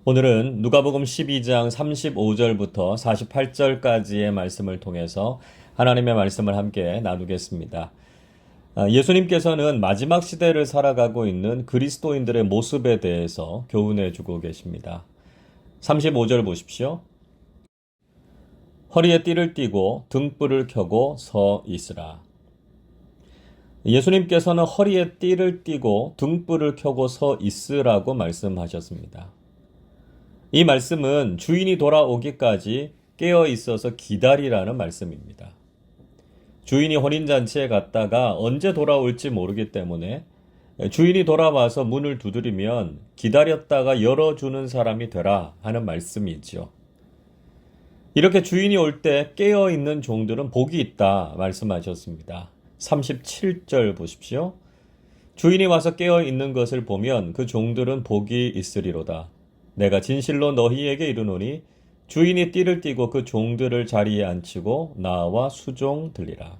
오늘은 누가복음 12장 35절부터 48절까지의 말씀을 통해서 하나님의 말씀을 함께 나누겠습니다. 예수님께서는 마지막 시대를 살아가고 있는 그리스도인들의 모습에 대해서 교훈해 주고 계십니다. 35절 보십시오. 허리에 띠를 띠고 등불을 켜고 서 있으라. 예수님께서는 허리에 띠를 띠고 등불을 켜고 서 있으라고 말씀하셨습니다. 이 말씀은 주인이 돌아오기까지 깨어 있어서 기다리라는 말씀입니다. 주인이 혼인잔치에 갔다가 언제 돌아올지 모르기 때문에 주인이 돌아와서 문을 두드리면 기다렸다가 열어주는 사람이 되라 하는 말씀이지요. 이렇게 주인이 올 때 깨어 있는 종들은 복이 있다 말씀하셨습니다. 37절 보십시오. 주인이 와서 깨어 있는 것을 보면 그 종들은 복이 있으리로다. 내가 진실로 너희에게 이르노니 주인이 띠를 띠고 그 종들을 자리에 앉히고 나와 수종 들리라.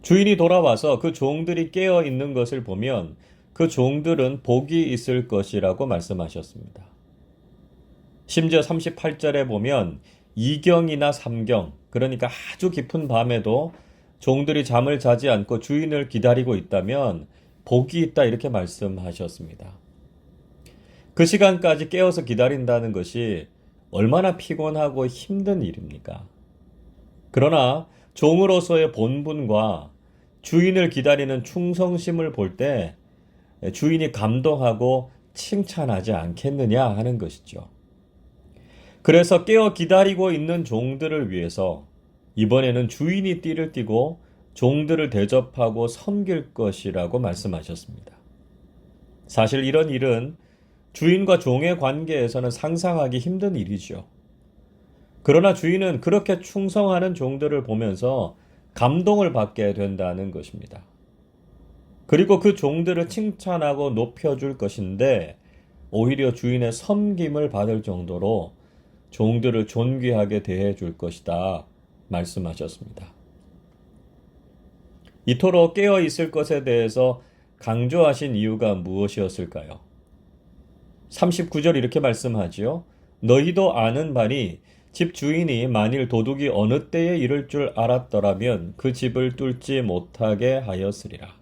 주인이 돌아와서 그 종들이 깨어 있는 것을 보면 그 종들은 복이 있을 것이라고 말씀하셨습니다. 심지어 38절에 보면 2경이나 3경, 그러니까 아주 깊은 밤에도 종들이 잠을 자지 않고 주인을 기다리고 있다면 복이 있다 이렇게 말씀하셨습니다. 그 시간까지 깨어서 기다린다는 것이 얼마나 피곤하고 힘든 일입니까? 그러나 종으로서의 본분과 주인을 기다리는 충성심을 볼 때 주인이 감동하고 칭찬하지 않겠느냐 하는 것이죠. 그래서 깨어 기다리고 있는 종들을 위해서 이번에는 주인이 띠를 띠고 종들을 대접하고 섬길 것이라고 말씀하셨습니다. 사실 이런 일은 주인과 종의 관계에서는 상상하기 힘든 일이죠. 그러나 주인은 그렇게 충성하는 종들을 보면서 감동을 받게 된다는 것입니다. 그리고 그 종들을 칭찬하고 높여줄 것인데 오히려 주인의 섬김을 받을 정도로 종들을 존귀하게 대해줄 것이다 말씀하셨습니다. 이토록 깨어 있을 것에 대해서 강조하신 이유가 무엇이었을까요? 39절 이렇게 말씀하지요. 너희도 아는 바니 집 주인이 만일 도둑이 어느 때에 이를 줄 알았더라면 그 집을 뚫지 못하게 하였으리라.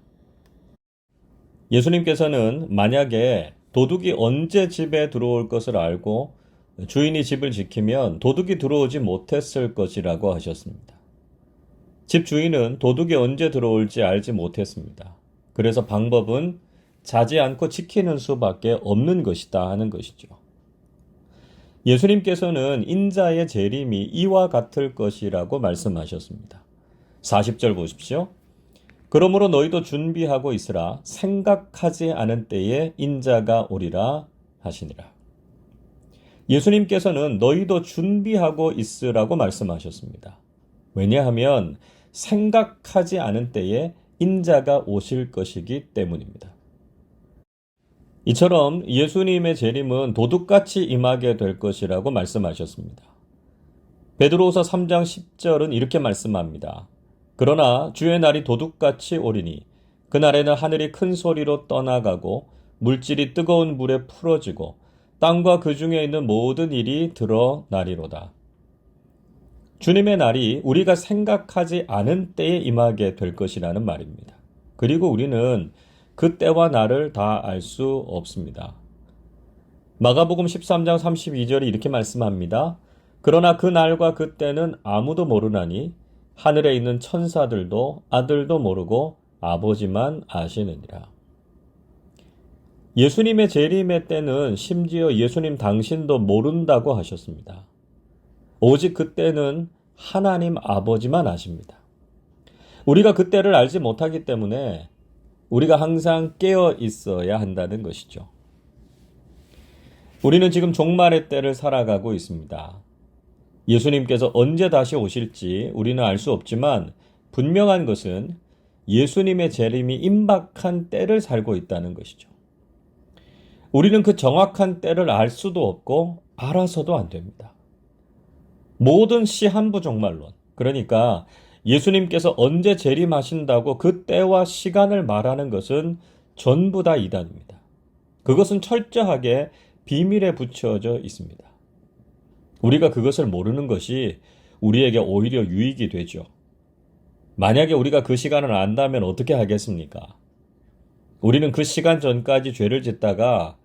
예수님께서는 만약에 도둑이 언제 집에 들어올 것을 알고 주인이 집을 지키면 도둑이 들어오지 못했을 것이라고 하셨습니다. 집 주인은 도둑이 언제 들어올지 알지 못했습니다. 그래서 방법은 자지 않고 지키는 수밖에 없는 것이다 하는 것이죠. 예수님께서는 인자의 재림이 이와 같을 것이라고 말씀하셨습니다. 40절 보십시오. 그러므로 너희도 준비하고 있으라. 생각하지 않은 때에 인자가 오리라 하시니라. 예수님께서는 너희도 준비하고 있으라고 말씀하셨습니다. 왜냐하면 생각하지 않은 때에 인자가 오실 것이기 때문입니다. 이처럼 예수님의 재림은 도둑같이 임하게 될 것이라고 말씀하셨습니다. 베드로후서 3장 10절은 이렇게 말씀합니다. 그러나 주의 날이 도둑같이 오리니 그날에는 하늘이 큰 소리로 떠나가고 물질이 뜨거운 물에 풀어지고 땅과 그 중에 있는 모든 일이 드러나리로다. 주님의 날이 우리가 생각하지 않은 때에 임하게 될 것이라는 말입니다. 그리고 우리는 그 때와 날을 다 알 수 없습니다. 마가복음 13장 32절이 이렇게 말씀합니다. 그러나 그 날과 그 때는 아무도 모르나니 하늘에 있는 천사들도 아들도 모르고 아버지만 아시느니라. 예수님의 재림의 때는 심지어 예수님 당신도 모른다고 하셨습니다. 오직 그 때는 하나님 아버지만 아십니다. 우리가 그 때를 알지 못하기 때문에 우리가 항상 깨어 있어야 한다는 것이죠. 우리는 지금 종말의 때를 살아가고 있습니다. 예수님께서 언제 다시 오실지 우리는 알 수 없지만 분명한 것은 예수님의 재림이 임박한 때를 살고 있다는 것이죠. 우리는 그 정확한 때를 알 수도 없고 알아서도 안 됩니다. 모든 시한부 종말론, 그러니까 예수님께서 언제 재림하신다고 그 때와 시간을 말하는 것은 전부 다 이단입니다. 그것은 철저하게 비밀에 붙여져 있습니다. 우리가 그것을 모르는 것이 우리에게 오히려 유익이 되죠. 만약에 우리가 그 시간을 안다면 어떻게 하겠습니까? 우리는 그 시간 전까지 죄를 짓다가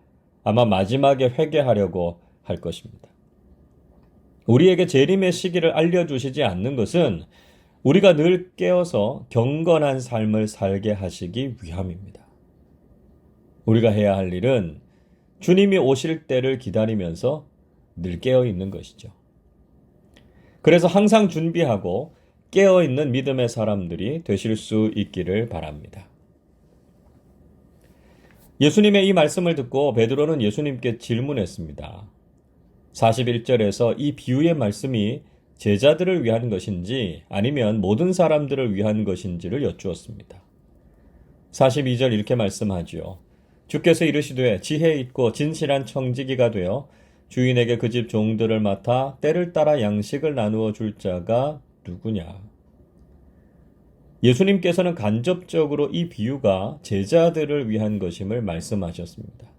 아마 마지막에 회개하려고 할 것입니다. 우리에게 재림의 시기를 알려주시지 않는 것은 우리가 늘 깨어서 경건한 삶을 살게 하시기 위함입니다. 우리가 해야 할 일은 주님이 오실 때를 기다리면서 늘 깨어 있는 것이죠. 그래서 항상 준비하고 깨어 있는 믿음의 사람들이 되실 수 있기를 바랍니다. 예수님의 이 말씀을 듣고 베드로는 예수님께 질문했습니다. 41절에서 이 비유의 말씀이 제자들을 위한 것인지 아니면 모든 사람들을 위한 것인지를 여쭈었습니다. 42절 이렇게 말씀하지요. 주께서 이르시되 지혜 있고 진실한 청지기가 되어 주인에게 그 집 종들을 맡아 때를 따라 양식을 나누어 줄 자가 누구냐? 예수님께서는 간접적으로 이 비유가 제자들을 위한 것임을 말씀하셨습니다.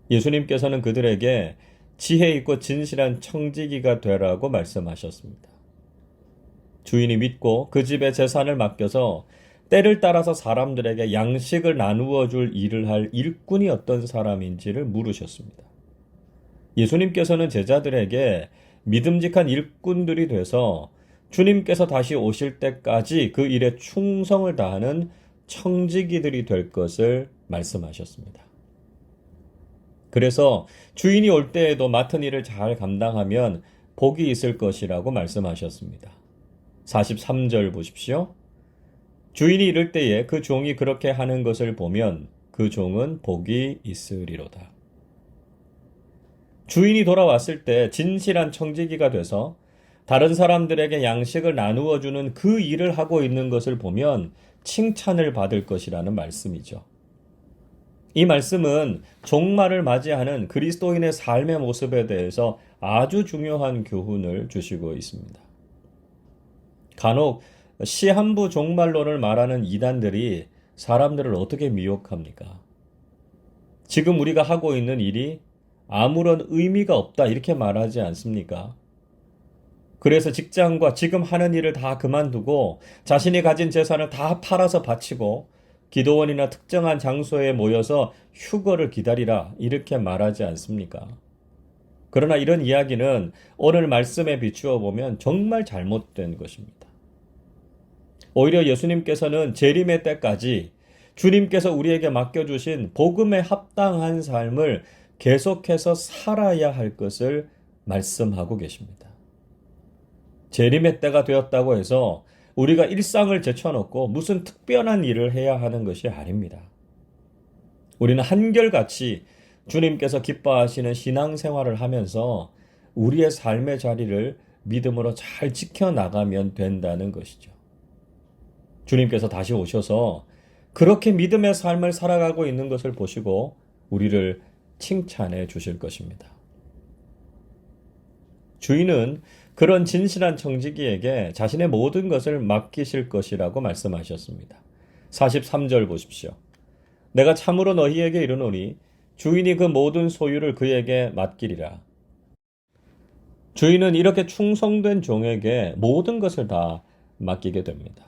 예수님께서는 그들에게 지혜 있고 진실한 청지기가 되라고 말씀하셨습니다. 주인이 믿고 그 집의 재산을 맡겨서 때를 따라서 사람들에게 양식을 나누어 줄 일을 할 일꾼이 어떤 사람인지를 물으셨습니다. 예수님께서는 제자들에게 믿음직한 일꾼들이 돼서 주님께서 다시 오실 때까지 그 일에 충성을 다하는 청지기들이 될 것을 말씀하셨습니다. 그래서 주인이 올 때에도 맡은 일을 잘 감당하면 복이 있을 것이라고 말씀하셨습니다. 43절 보십시오. 주인이 이를 때에 그 종이 그렇게 하는 것을 보면 그 종은 복이 있으리로다. 주인이 돌아왔을 때 진실한 청지기가 돼서 다른 사람들에게 양식을 나누어 주는 그 일을 하고 있는 것을 보면 칭찬을 받을 것이라는 말씀이죠. 이 말씀은 종말을 맞이하는 그리스도인의 삶의 모습에 대해서 아주 중요한 교훈을 주시고 있습니다. 간혹 시한부 종말론을 말하는 이단들이 사람들을 어떻게 미혹합니까? 지금 우리가 하고 있는 일이 아무런 의미가 없다 이렇게 말하지 않습니까? 그래서 직장과 지금 하는 일을 다 그만두고 자신이 가진 재산을 다 팔아서 바치고 기도원이나 특정한 장소에 모여서 휴거를 기다리라 이렇게 말하지 않습니까? 그러나 이런 이야기는 오늘 말씀에 비추어 보면 정말 잘못된 것입니다. 오히려 예수님께서는 재림의 때까지 주님께서 우리에게 맡겨주신 복음에 합당한 삶을 계속해서 살아야 할 것을 말씀하고 계십니다. 재림의 때가 되었다고 해서 우리가 일상을 제쳐놓고 무슨 특별한 일을 해야 하는 것이 아닙니다. 우리는 한결같이 주님께서 기뻐하시는 신앙생활을 하면서 우리의 삶의 자리를 믿음으로 잘 지켜나가면 된다는 것이죠. 주님께서 다시 오셔서 그렇게 믿음의 삶을 살아가고 있는 것을 보시고 우리를 칭찬해 주실 것입니다. 주인은 그런 진실한 청지기에게 자신의 모든 것을 맡기실 것이라고 말씀하셨습니다. 43절 보십시오. 내가 참으로 너희에게 이르노니 주인이 그 모든 소유를 그에게 맡기리라. 주인은 이렇게 충성된 종에게 모든 것을 다 맡기게 됩니다.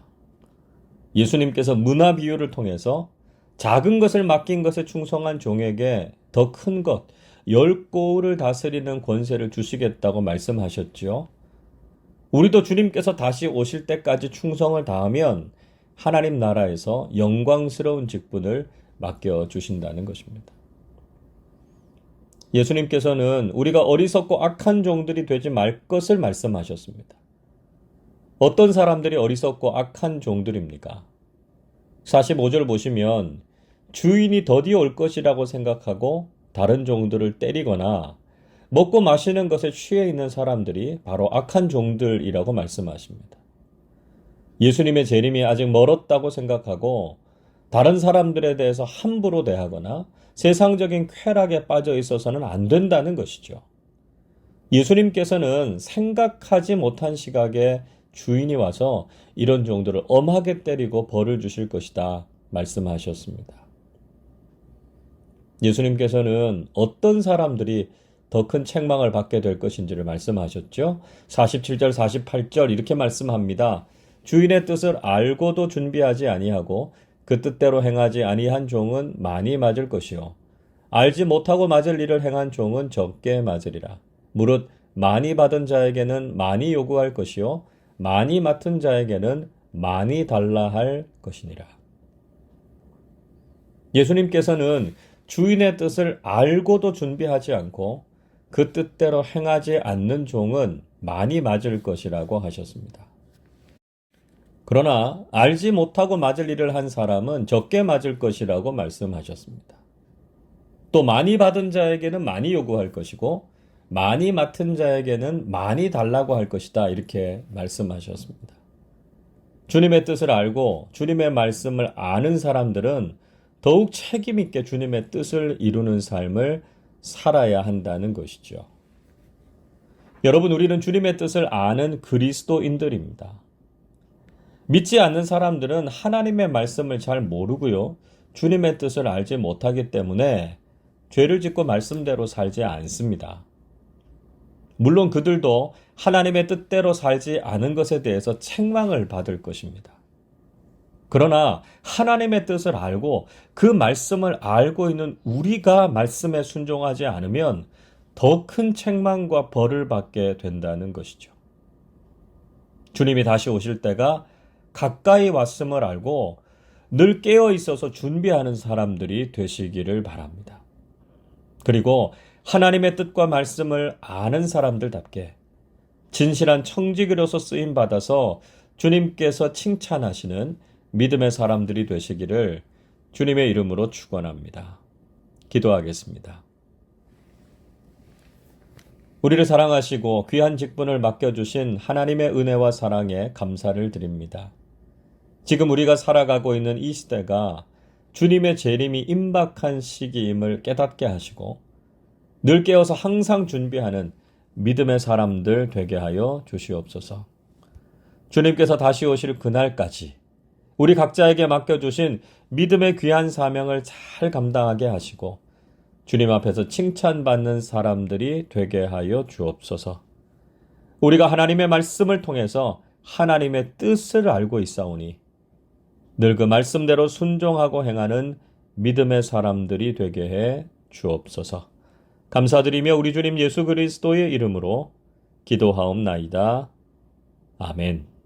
예수님께서 문화 비유를 통해서 작은 것을 맡긴 것에 충성한 종에게 더 큰 것, 10고을을 다스리는 권세를 주시겠다고 말씀하셨죠. 우리도 주님께서 다시 오실 때까지 충성을 다하면 하나님 나라에서 영광스러운 직분을 맡겨주신다는 것입니다. 예수님께서는 우리가 어리석고 악한 종들이 되지 말 것을 말씀하셨습니다. 어떤 사람들이 어리석고 악한 종들입니까? 45절 보시면 주인이 더디 올 것이라고 생각하고 다른 종들을 때리거나 먹고 마시는 것에 취해 있는 사람들이 바로 악한 종들이라고 말씀하십니다. 예수님의 재림이 아직 멀었다고 생각하고 다른 사람들에 대해서 함부로 대하거나 세상적인 쾌락에 빠져 있어서는 안 된다는 것이죠. 예수님께서는 생각하지 못한 시각에 주인이 와서 이런 종들을 엄하게 때리고 벌을 주실 것이다 말씀하셨습니다. 예수님께서는 어떤 사람들이 더 큰 책망을 받게 될 것인지를 말씀하셨죠. 47절, 48절 이렇게 말씀합니다. 주인의 뜻을 알고도 준비하지 아니하고 그 뜻대로 행하지 아니한 종은 많이 맞을 것이요. 알지 못하고 맞을 일을 행한 종은 적게 맞으리라. 무릇 많이 받은 자에게는 많이 요구할 것이요. 많이 맡은 자에게는 많이 달라 할 것이니라. 예수님께서는 주인의 뜻을 알고도 준비하지 않고 그 뜻대로 행하지 않는 종은 많이 맞을 것이라고 하셨습니다. 그러나 알지 못하고 맞을 일을 한 사람은 적게 맞을 것이라고 말씀하셨습니다. 또 많이 받은 자에게는 많이 요구할 것이고 많이 맡은 자에게는 많이 달라고 할 것이다. 이렇게 말씀하셨습니다. 주님의 뜻을 알고 주님의 말씀을 아는 사람들은 더욱 책임 있게 주님의 뜻을 이루는 삶을 살아야 한다는 것이죠. 여러분, 우리는 주님의 뜻을 아는 그리스도인들입니다. 믿지 않는 사람들은 하나님의 말씀을 잘 모르고요. 주님의 뜻을 알지 못하기 때문에 죄를 짓고 말씀대로 살지 않습니다. 물론 그들도 하나님의 뜻대로 살지 않은 것에 대해서 책망을 받을 것입니다. 그러나 하나님의 뜻을 알고 그 말씀을 알고 있는 우리가 말씀에 순종하지 않으면 더 큰 책망과 벌을 받게 된다는 것이죠. 주님이 다시 오실 때가 가까이 왔음을 알고 늘 깨어 있어서 준비하는 사람들이 되시기를 바랍니다. 그리고 하나님의 뜻과 말씀을 아는 사람들답게 진실한 청지기로서 쓰임 받아서 주님께서 칭찬하시는 믿음의 사람들이 되시기를 주님의 이름으로 축원합니다. 기도하겠습니다. 우리를 사랑하시고 귀한 직분을 맡겨주신 하나님의 은혜와 사랑에 감사를 드립니다. 지금 우리가 살아가고 있는 이 시대가 주님의 재림이 임박한 시기임을 깨닫게 하시고 늘 깨어서 항상 준비하는 믿음의 사람들 되게 하여 주시옵소서. 주님께서 다시 오실 그날까지 우리 각자에게 맡겨주신 믿음의 귀한 사명을 잘 감당하게 하시고 주님 앞에서 칭찬받는 사람들이 되게 하여 주옵소서. 우리가 하나님의 말씀을 통해서 하나님의 뜻을 알고 있사오니 늘 그 말씀대로 순종하고 행하는 믿음의 사람들이 되게 해 주옵소서. 감사드리며 우리 주님 예수 그리스도의 이름으로 기도하옵나이다. 아멘.